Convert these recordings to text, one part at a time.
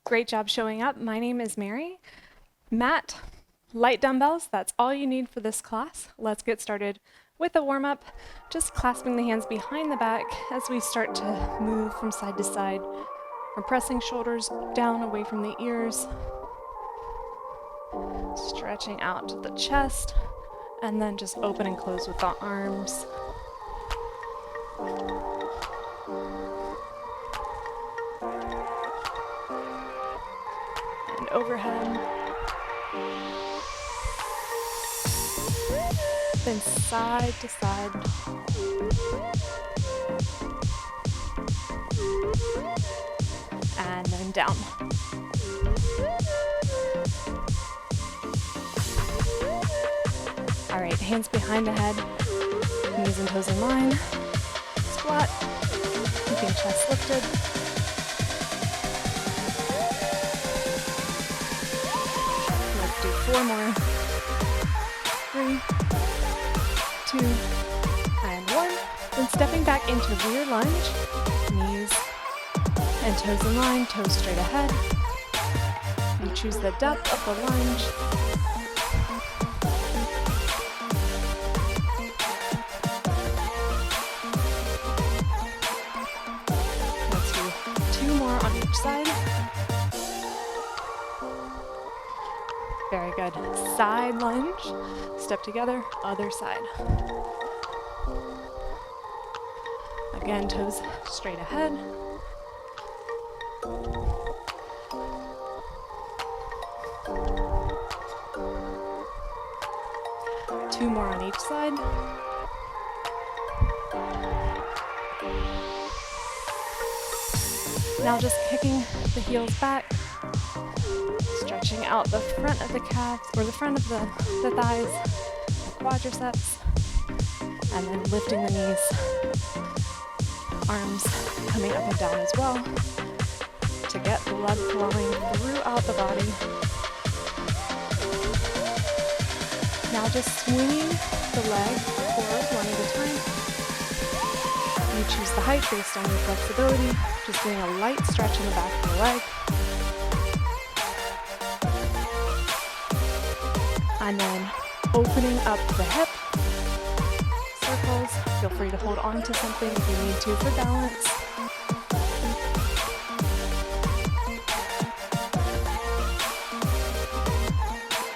Great job showing up. My name is Mary. Mat, light dumbbells, that's all you need for this class. Let's get started with a warm-up, just clasping the hands behind the back as we start to move from side to side. We're pressing shoulders down away from the ears, stretching out to the chest, and then just open and close with the arms. And overhead. Then side to side. And then down. All right, hands behind the head, knees and toes in line. Squat, keeping chest lifted. Let's do 4 more. 3, 2, and 1. Then stepping back into rear lunge, knees and toes in line, toes straight ahead. You choose the depth of the lunge. Let's do 2 more on each side. Very good. Side lunge, step together, other side. Again, toes straight ahead. Two more on each side. Now just kicking the heels back, stretching out the front of the calves, or the front of the thighs, the quadriceps, and then lifting the knees. Arms coming up and down as well to get blood flowing throughout the body. Now just swinging the leg forward one at a time. You choose the height based on your flexibility. Just doing a light stretch in the back of the leg. And then opening up the hip. Circles. Feel free to hold on to something if you need to for balance.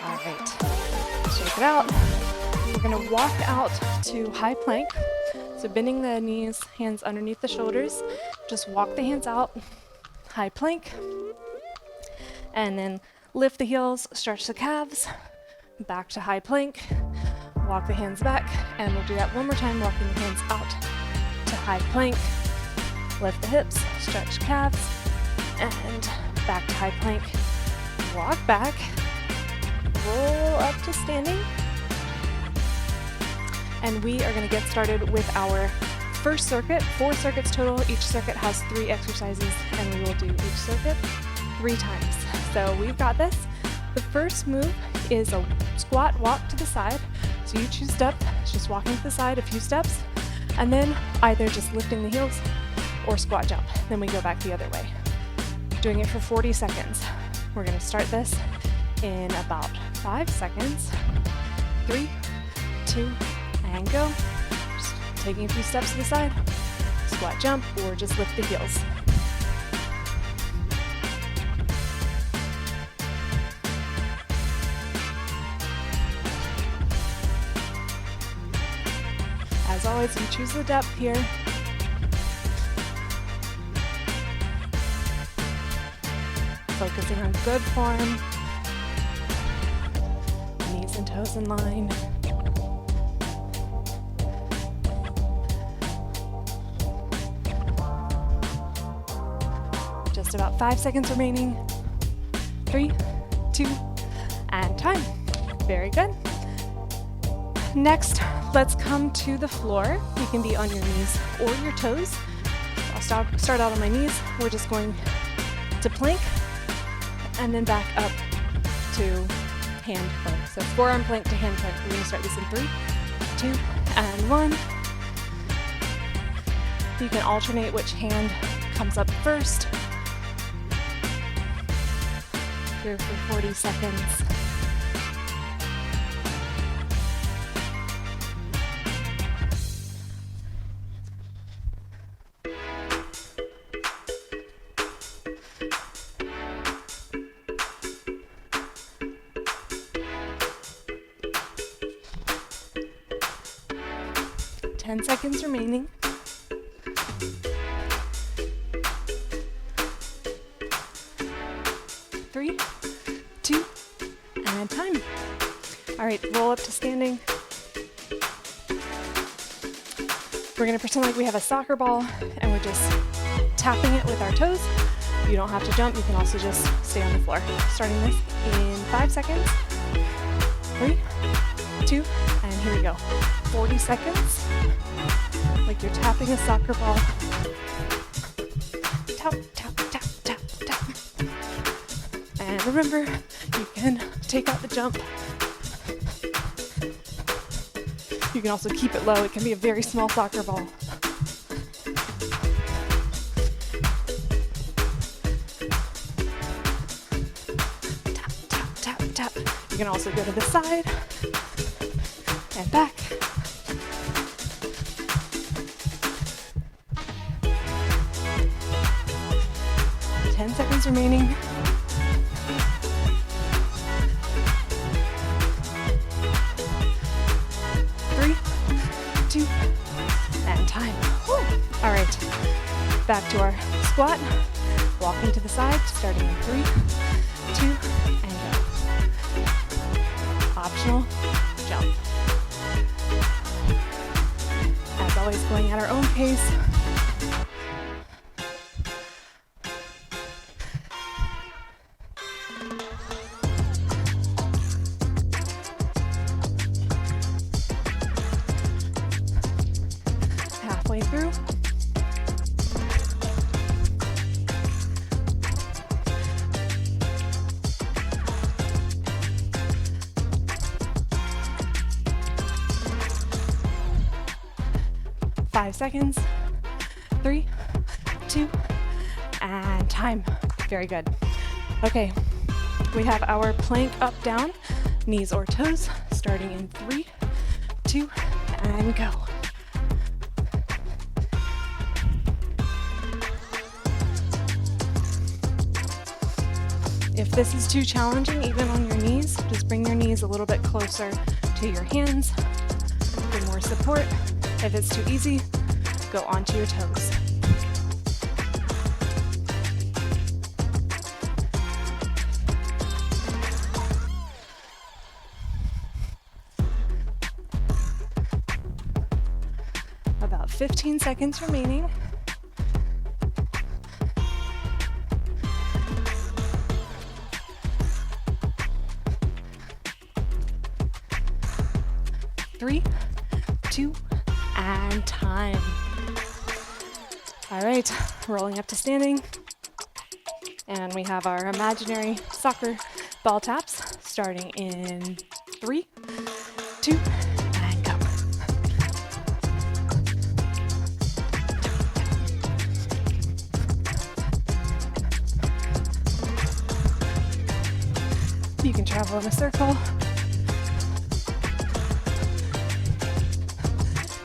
All right, shake it out. We're gonna walk out to high plank. So bending the knees, hands underneath the shoulders. Just walk the hands out, high plank. And then lift the heels, stretch the calves, back to high plank. Walk the hands back, and we'll do that one more time, walking the hands out to high plank. Lift the hips, stretch calves, and back to high plank. Walk back, roll up to standing. And we are gonna get started with our first circuit, 4 circuits total. Each circuit has 3 exercises, and we will do each circuit 3 times. So we've got this. The first move is a squat walk to the side. So you choose depth, just walking to the side a few steps, and then either just lifting the heels or squat jump. Then we go back the other way. Doing it for 40 seconds. We're gonna start this in about 5 seconds. 3, 2, and go. Just taking a few steps to the side, squat jump, or just lift the heels. As always, you choose the depth here. Focusing on good form. Knees and toes in line. Just about 5 seconds remaining. 3, 2, and time. Very good. Next, let's come to the floor. You can be on your knees or your toes. I'll start out on my knees. We're just going to plank and then back up to hand plank. So forearm plank to hand plank. We're going to start this in 3, 2, and 1. You can alternate which hand comes up first. here for 40 seconds. Ten seconds remaining. 3, 2, and time. All right, roll up to standing. We're gonna pretend like we have a soccer ball and we're just tapping it with our toes. You don't have to jump, you can also just stay on the floor. Starting this in 5 seconds. 3, 2, and here we go. 40 seconds, like you're tapping a soccer ball. Tap, tap, tap, tap, tap. And remember, you can take out the jump. You can also keep it low. It can be a very small soccer ball. Tap, tap, tap, tap. You can also go to the side and back. Seconds remaining. 3, 2, and time. Woo. All right, back to our squat. Walking to the side, starting in 3, 2, and go. Optional jump. As always, going at our own pace. Halfway through. Five seconds. 3, 2, and time. Very good. Okay, we have our plank up, down, knees or toes, starting in 3, 2, and go. If this is too challenging, even on your knees, just bring your knees a little bit closer to your hands for more support. If it's too easy, go onto your toes. About 15 seconds remaining. 3, 2, and time. All right, rolling up to standing. And we have our imaginary soccer ball taps starting in 3, 2, and go. You can travel in a circle.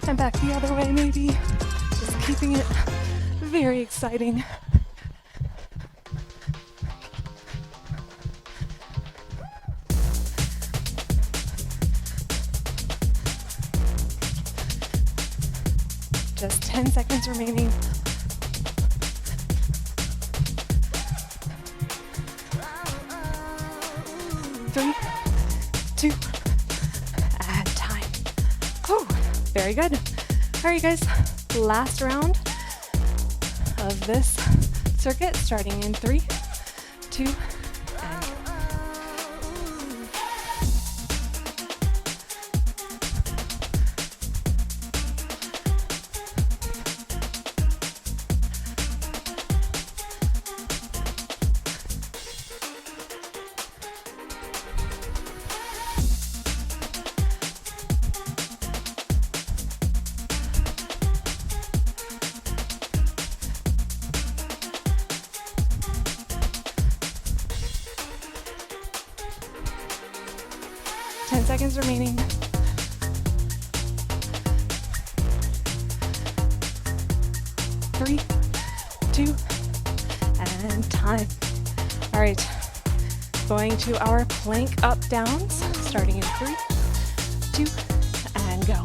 And back the other way maybe. Just keeping it very exciting. Just 10 seconds remaining. 3, 2, and time. Oh, very good. All right, guys, last round of this circuit, starting in 3, 2, and go. seconds remaining. 3, 2, and time. All right, going to our plank up downs, starting in 3, 2, and go.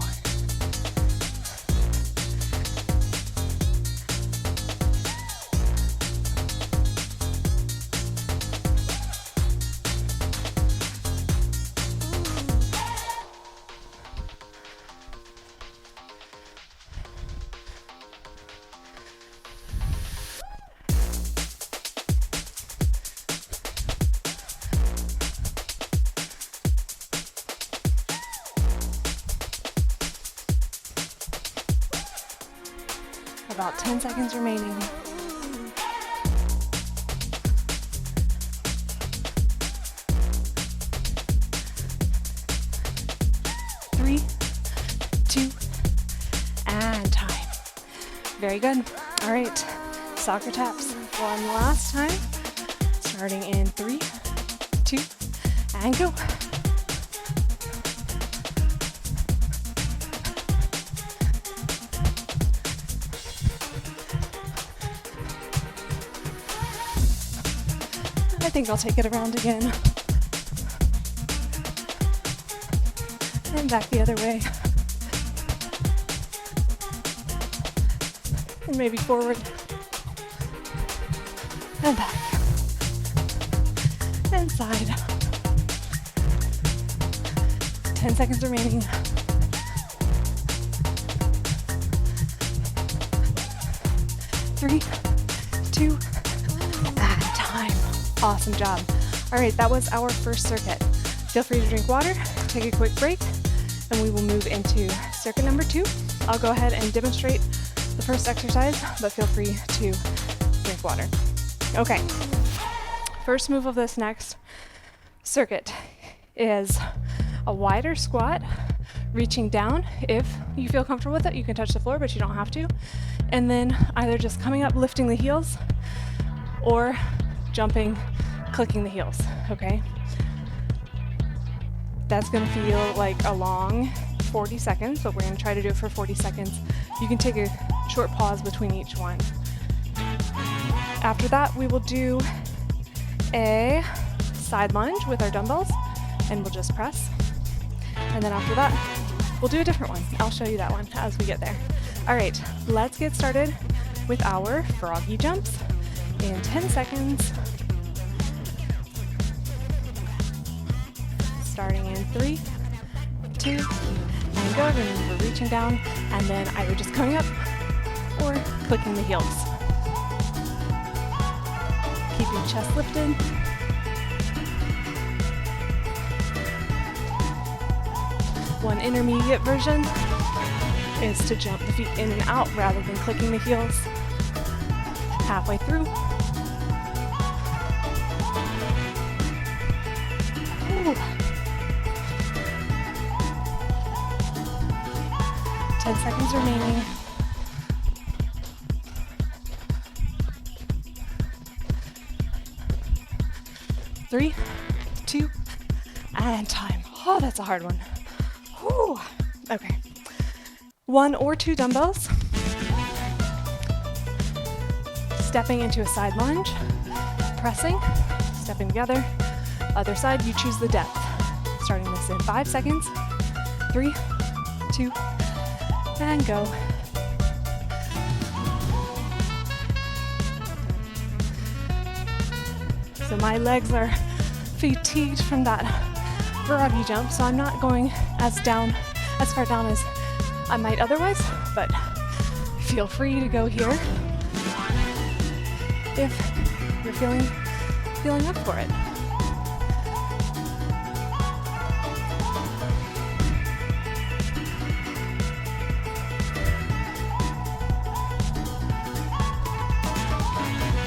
About 10 seconds remaining. 3, 2, and time. Very good. All right, soccer taps one last time. Starting in 3, 2, and go. I think I'll take it around again. And back the other way. And maybe forward. And back. And side. 10 seconds remaining. 3, 2, and time. Awesome job. All right, that was our first circuit. Feel free to drink water, take a quick break, and we will move into circuit number 2. I'll go ahead and demonstrate the first exercise, but feel free to drink water. Okay, first move of this next circuit is a wider squat, reaching down. If you feel comfortable with it, you can touch the floor, but you don't have to. And then either just coming up, lifting the heels, or jumping, clicking the heels, okay? That's gonna feel like a long 40 seconds, but we're gonna try to do it for 40 seconds. You can take a short pause between each one. After that, we will do a side lunge with our dumbbells, and we'll just press. And then after that, we'll do a different one. I'll show you that one as we get there. All right, let's get started with our froggy jumps in 10 seconds. Starting in 3, 2, and go. Remember, reaching down, and then either just coming up or clicking the heels. Keep your chest lifted. One intermediate version is to jump the feet in and out rather than clicking the heels. Halfway through. Ooh. 10 seconds remaining. Three, 2, and time. Oh, that's a hard one. Whew. Okay. 1 or 2 dumbbells. Stepping into a side lunge. Pressing. Stepping together. Other side, you choose the depth. Starting this in 5 seconds. 3, 2, and go. So my legs are fatigued from that froggy jump, so I'm not going as far down as I might otherwise, but feel free to go here if you're feeling up for it.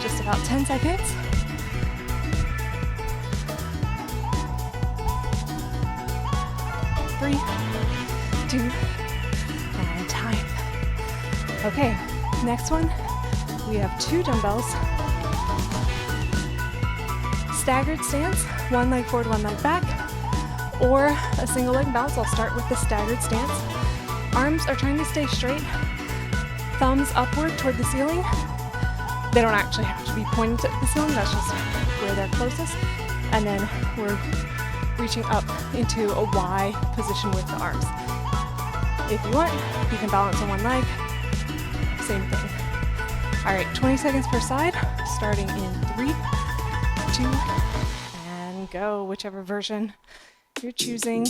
Just about 10 seconds. 3, 2, and time. Okay, next one, we have 2 dumbbells. Staggered stance, one leg forward, one leg back, or a single leg bounce. I'll start with the staggered stance. Arms are trying to stay straight, thumbs upward toward the ceiling. They don't actually have to be pointing to the ceiling, that's just where they're closest. And then we're reaching up into a Y position with the arms. If you want, you can balance on one leg, same thing. All right, 20 seconds per side, starting in 3, 2, and go, whichever version you're choosing.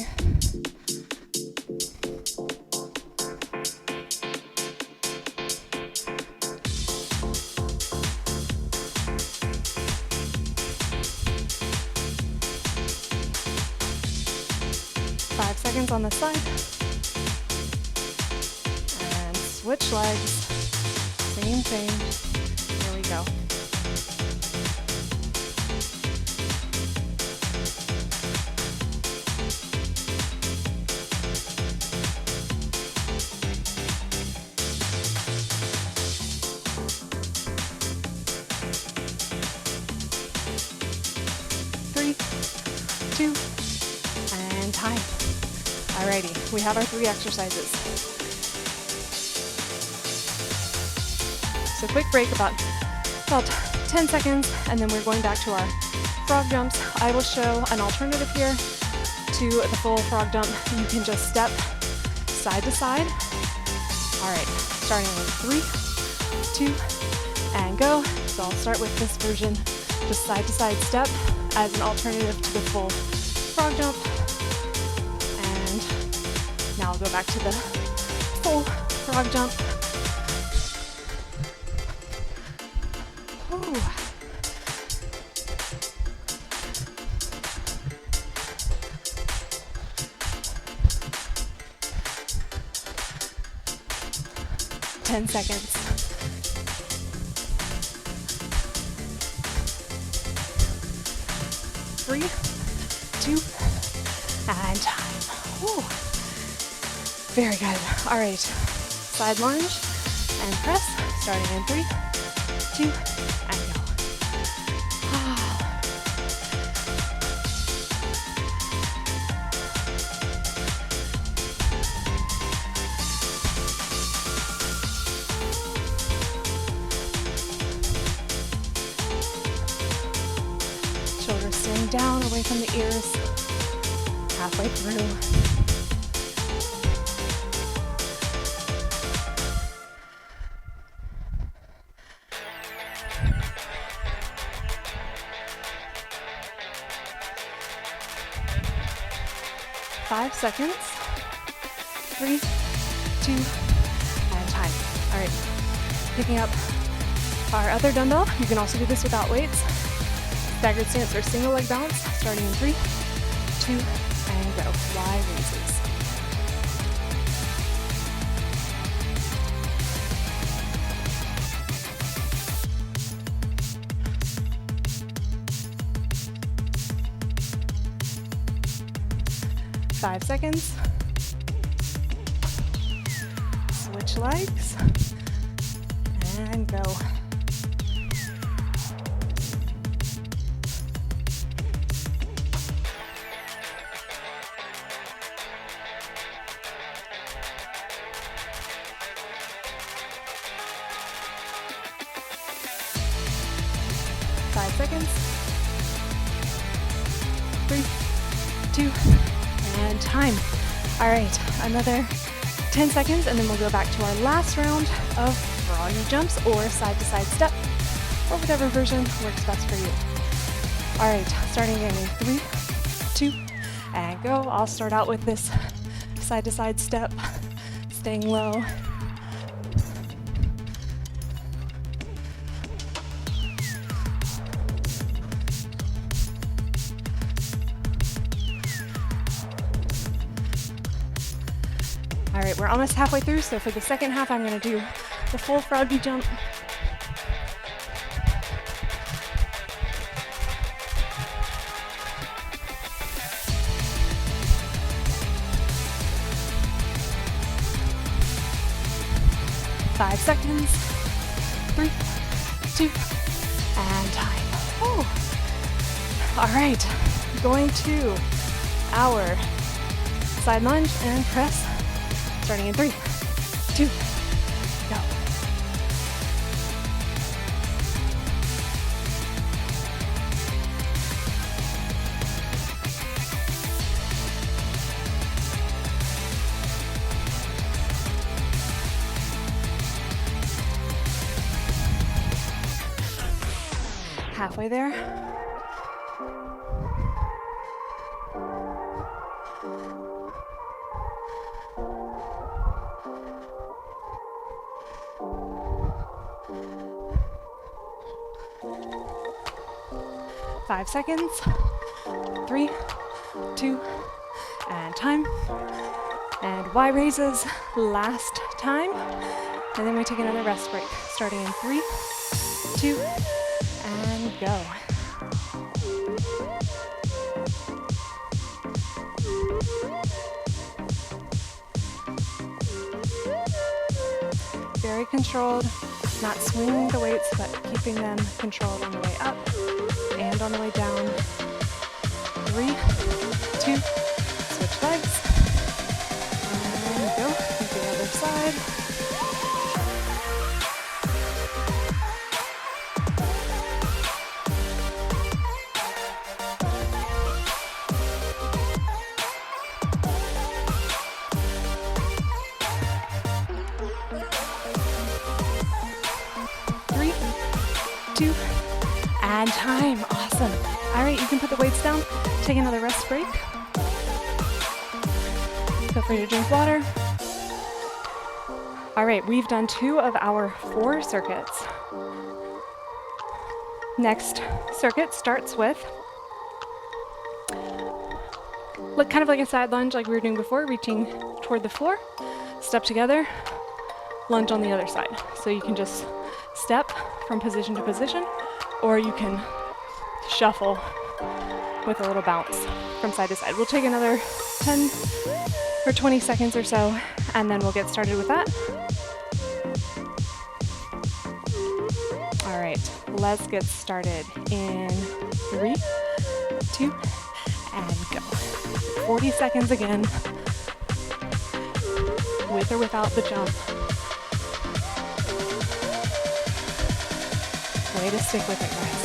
On the side, and switch legs, same thing, here we go. Three, 2, and time. Alrighty, we have our 3 exercises. So quick break, about 10 seconds, and then we're going back to our frog jumps. I will show an alternative here to the full frog jump. You can just step side to side. Alright, starting in 3, 2, and go. So I'll start with this version, just side to side step as an alternative to the full frog jump. Now I'll go back to the full frog jump. Ooh. Ten seconds. 3, 2, and time. Ooh. Very good. All right, side lunge and press, starting in 3, 2, and go. Shoulders staying down, away from the ears, halfway through. 5 seconds. 3, 2, and time. All right, picking up our other dumbbell. You can also do this without weights. Staggered stance or single leg balance, starting in 3, 2, and go. Y raises. Five seconds. Switch legs and go. Five seconds. 3, 2, and time. All right, another 10 seconds, and then we'll go back to our last round of froggy jumps or side-to-side step, or whatever version works best for you. All right, starting in 3, 2, and go. I'll start out with this side-to-side step, staying low. All right, we're almost halfway through, so for the second half, I'm gonna do the full froggy jump. Five seconds. 3, 2, and time. Whew. All right, going to our side lunge and press, starting in 3, 2, go. Halfway there. Five seconds. 3, 2, and time. And Y raises last time. And then we take another rest break, starting in 3, 2, and go. Very controlled, not swinging the weights, but keeping them controlled on the way up and on the way down. 3, 2, switch legs, and go to the other side. And time. Awesome. All right, you can put the weights down. Take another rest break. Feel free to drink water. All right, we've done 2 of our 4 circuits. Next circuit starts with kind of like a side lunge like we were doing before, reaching toward the floor, step together, lunge on the other side. So you can just step from position to position, or you can shuffle with a little bounce from side to side. We'll take another 10 or 20 seconds or so, and then we'll get started with that. All right, let's get started in 3, 2, and go. 40 seconds again, with or without the jump. Way to stick with it, guys.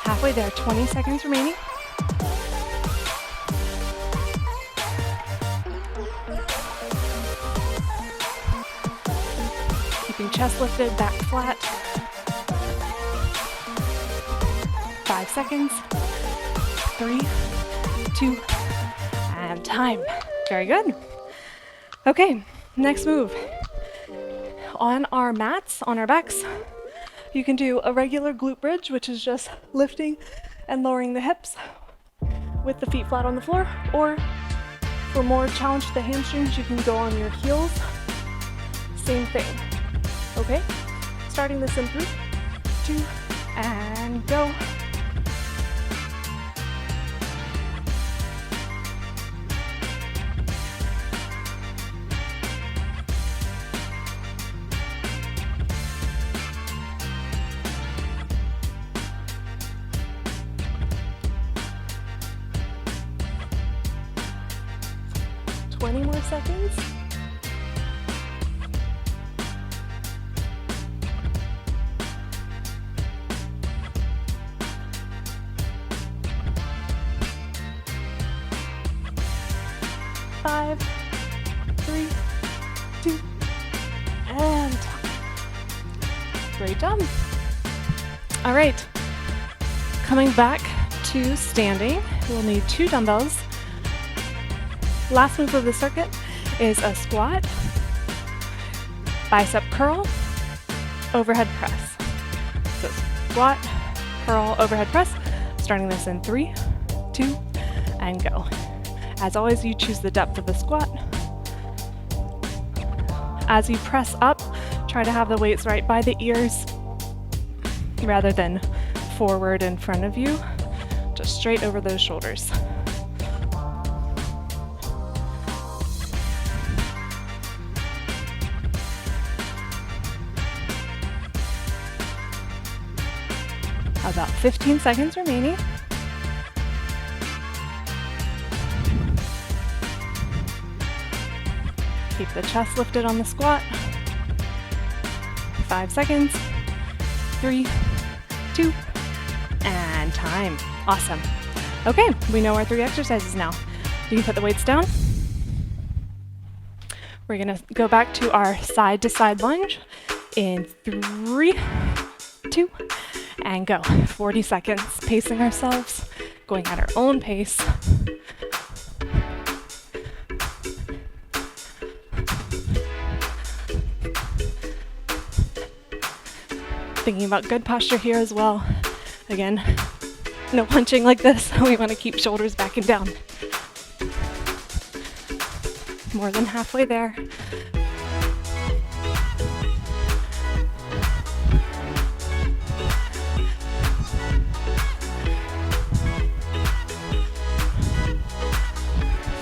Halfway there, 20 seconds remaining. Keeping chest lifted, back flat. 5 seconds. 3, 2, and time. Very good. Okay, next move. On our mats, on our backs, you can do a regular glute bridge, which is just lifting and lowering the hips with the feet flat on the floor, or for more challenge to the hamstrings, you can go on your heels. Same thing. Okay, starting this in 3, 2, and go. More seconds. Five, 3, 2, and great job. All right, coming back to standing, we'll need 2 dumbbells. Last move of the circuit is a squat, bicep curl, overhead press. So squat, curl, overhead press, starting this in 3, 2, and go. As always, you choose the depth of the squat. As you press up, try to have the weights right by the ears rather than forward in front of you, just straight over those shoulders. About 15 seconds remaining. Keep the chest lifted on the squat. 5 seconds. 3, 2, and time. Awesome. Okay, we know our 3 exercises now. You can put the weights down. We're gonna go back to our side to side lunge in 3, 2, and go. 40 seconds, pacing ourselves, going at our own pace. Thinking about good posture here as well. Again, no punching like this. We want to keep shoulders back and down. More than halfway there.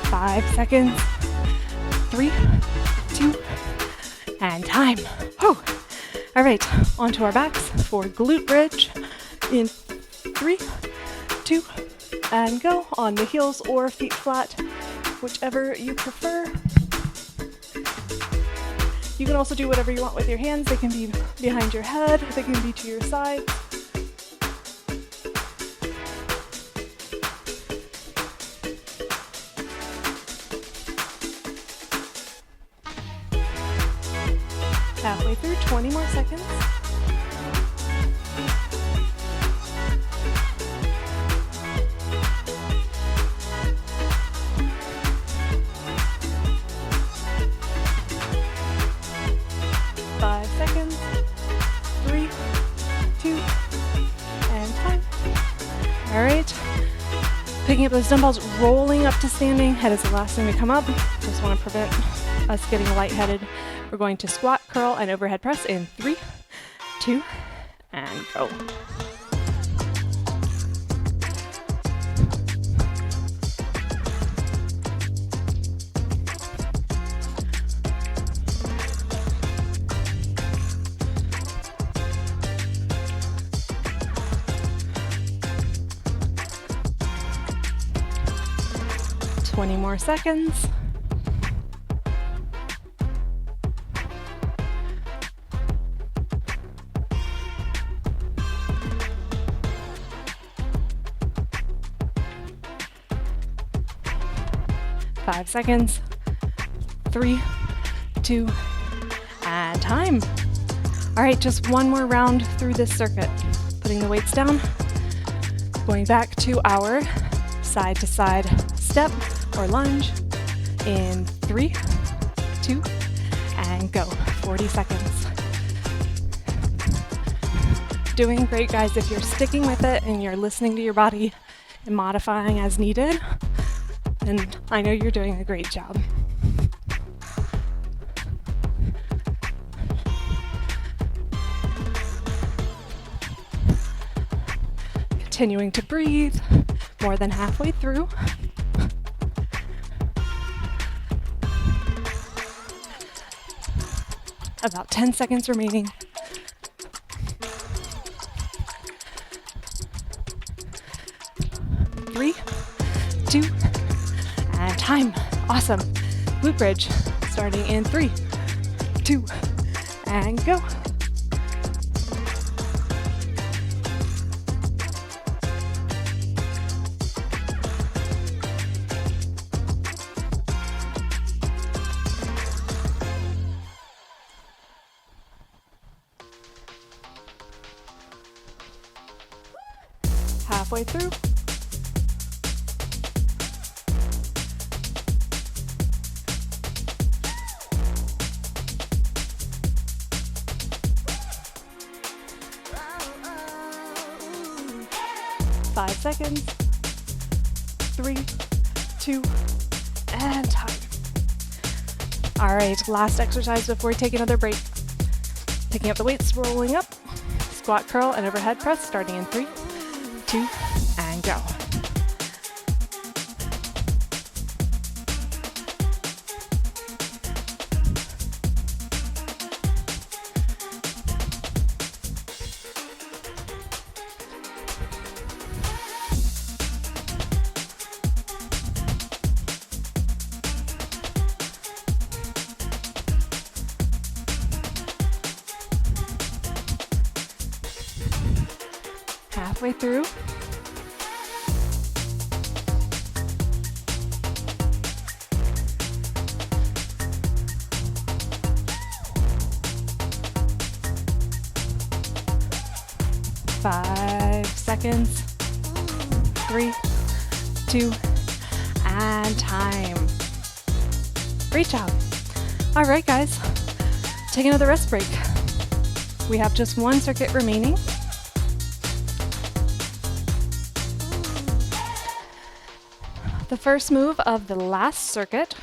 Five seconds. 3, 2, and time. Whew. All right, onto our backs for glute bridge in 3, 2, and go. On the heels or feet flat, whichever you prefer. You can also do whatever you want with your hands. They can be behind your head, they can be to your side. Halfway through, 20 more seconds. Picking up those dumbbells, rolling up to standing. Head is the last thing to come up. Just want to prevent us getting lightheaded. We're going to squat, curl, and overhead press in 3, 2, and go. More seconds. Five seconds. 3, 2, and time. All right, just one more round through this circuit. Putting the weights down, going back to our side to side step or lunge in 3, 2, and go. 40 seconds. Doing great, guys. If you're sticking with it and you're listening to your body and modifying as needed, then I know you're doing a great job. Continuing to breathe, more than halfway through. About 10 seconds remaining. Three, 2, and time. Awesome. Glute bridge starting in 3, 2, and go. Halfway through. Five seconds. 3, 2, and time. All right, last exercise before we take another break. Picking up the weights, rolling up, squat, curl, and overhead press starting in 3, 2, and go. halfway through. Five seconds. 3, 2, and time. Great job. All right, guys, take another rest break. We have just one circuit remaining. The first move of the last circuit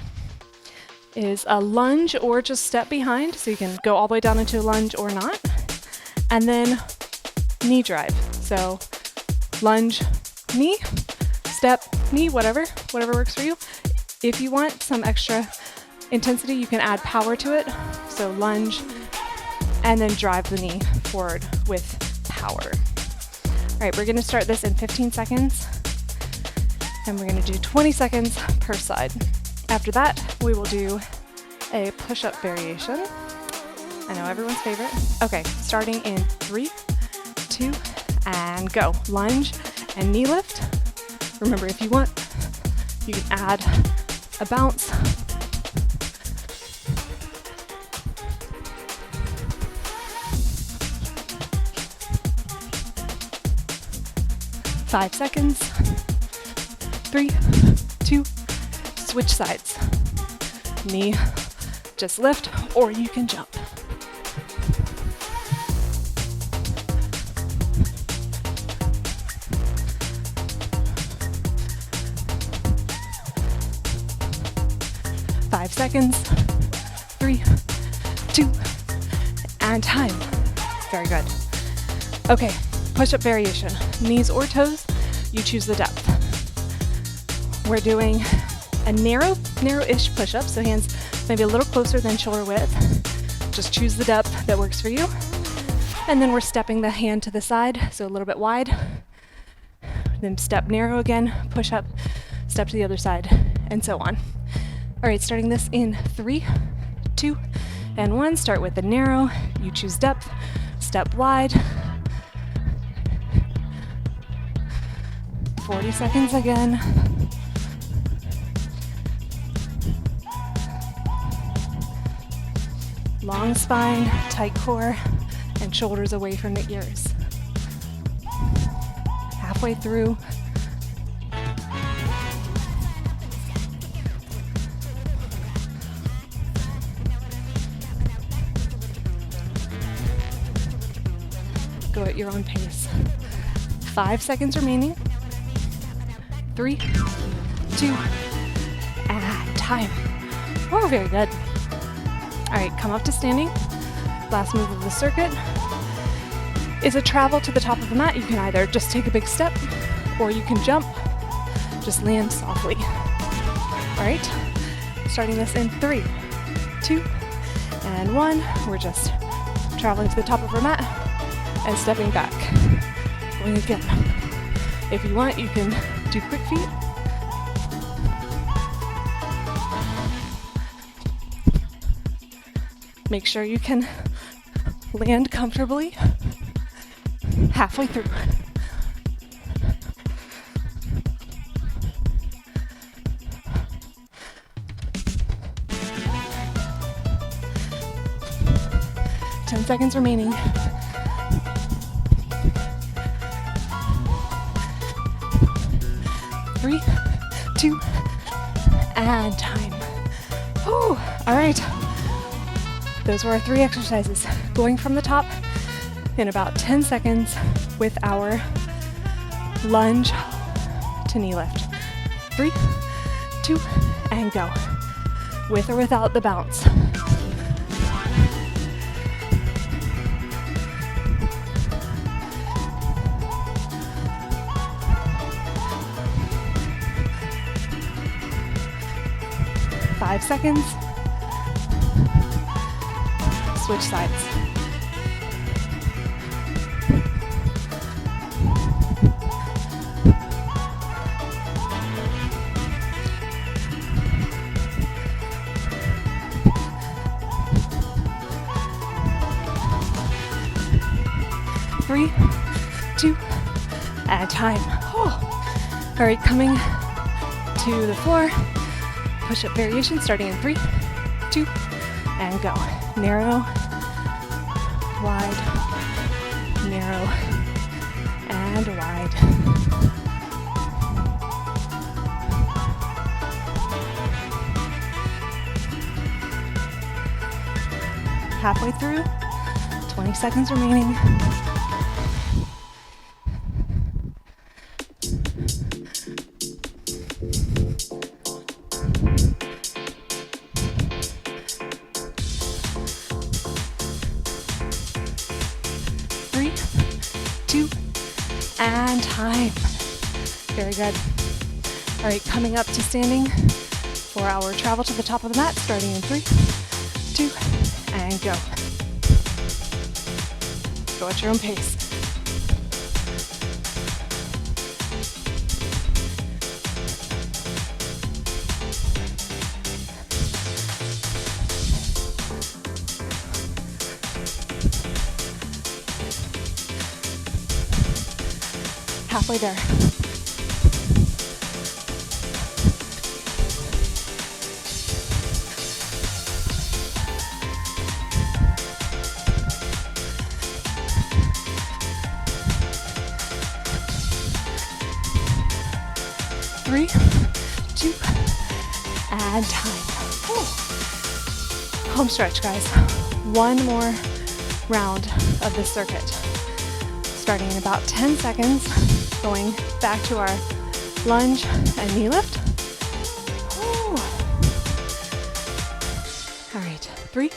is a lunge or just step behind, so you can go all the way down into a lunge or not. And then knee drive. So lunge, knee, step, knee, whatever works for you. If you want some extra intensity, you can add power to it. So lunge and then drive the knee forward with power. All right, we're gonna start this in 15 seconds and we're gonna do 20 seconds per side. After that, we will do a push-up variation. I know everyone's favorite. Okay, starting in 3, 2, and go. Lunge and knee lift. Remember, if you want, you can add a bounce. Five seconds. 3, 2, switch sides. Knee, just lift, or you can jump. Five seconds. 3, 2, and time. Very good. Okay, push-up variation. Knees or toes, you choose the depth. We're doing a narrow-ish push-up, so hands maybe a little closer than shoulder width. Just choose the depth that works for you. And then we're stepping the hand to the side, so a little bit wide. Then step narrow again, push up, step to the other side, and so on. All right, starting this in 3, 2, and 1. Start with the narrow, you choose depth, step wide. 40 seconds again. Long spine, tight core, and shoulders away from the ears. Halfway through. Go at your own pace. 5 seconds remaining. 3, 2, and time. Oh, very good. All right, come up to standing. Last move of the circuit is a travel to the top of the mat. You can either just take a big step or you can jump. Just land softly. All right, starting this in 3, 2, and 1. We're just traveling to the top of our mat and stepping back. Going again. If you want, you can do quick feet. Make sure you can land comfortably halfway through. Ten seconds remaining. 3, 2, and time. Whew. All right. Those were our 3 exercises, going from the top in about 10 seconds with our lunge to knee lift. 3, 2, and go. With or without the bounce. Five seconds. Switch sides. Three, 2, and time. Oh. All right, coming to the floor. Push-up variation starting in 3, 2, and go. Narrow, wide, narrow, and wide. Halfway through, 20 seconds remaining. And time. Very good. All right, coming up to standing for our travel to the top of the mat, starting in 3, 2, and go. Go at your own pace. Halfway there. Three, 2, and time. Whew. Home stretch, guys. One more round of this circuit. Starting in about 10 seconds. Going back to our lunge and knee lift. Ooh. All right, 3,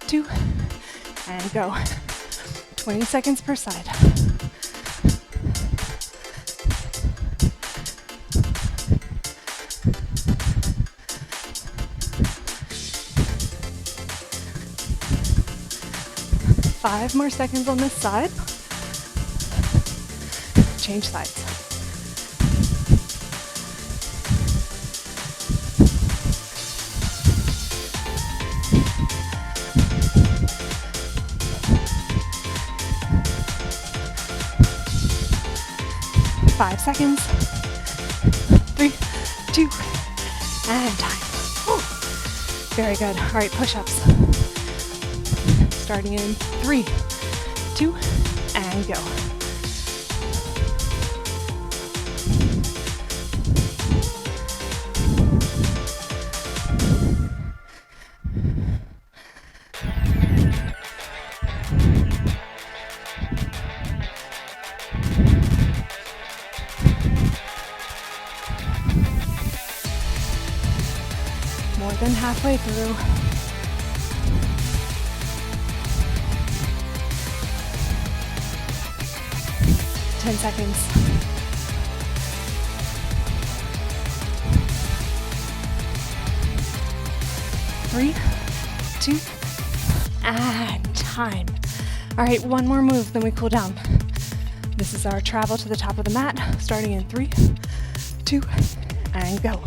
2, and go. 20 seconds per side. Five more seconds on this side. Change sides. Five seconds. 3, 2, and time. Whew. Very good. All right, push-ups. Starting in 3, 2, and go. More than halfway through. Ten seconds. Three, 2, and time. All right, one more move, then we cool down. This is our travel to the top of the mat, starting in 3, 2, and go.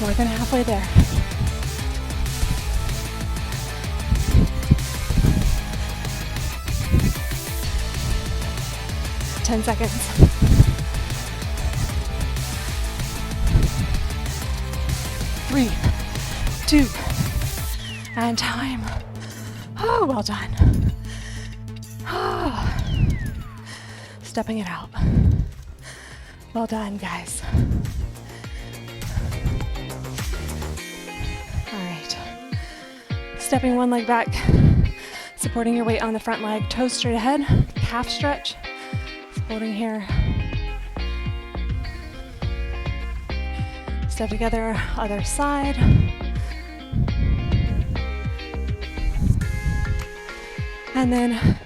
More than halfway there. Ten seconds. 3, 2, and time. Oh, well done. Oh. Stepping it out. Well done, guys. Stepping one leg back, supporting your weight on the front leg, toes straight ahead, calf stretch, holding here. Step together, other side. And then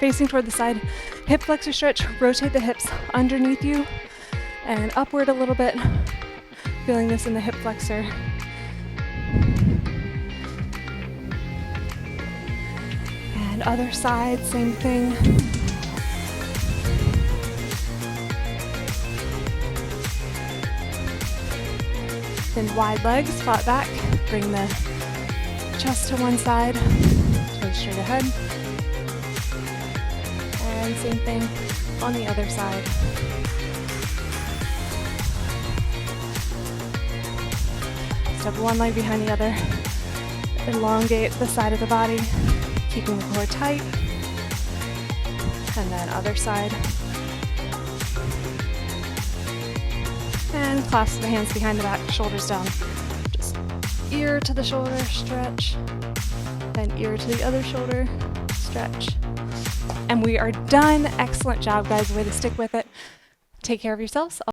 facing toward the side, hip flexor stretch, rotate the hips underneath you and upward a little bit, feeling this in the hip flexor. And other side, same thing. Then wide legs, flat back. Bring the chest to one side, toes straight ahead. And same thing on the other side. Step one leg behind the other. Elongate the side of the body, keeping the core tight. And then other side. And clasp the hands behind the back, shoulders down. Just ear to the shoulder, stretch. Then ear to the other shoulder, stretch. And we are done. Excellent job, guys. Way to stick with it. Take care of yourselves.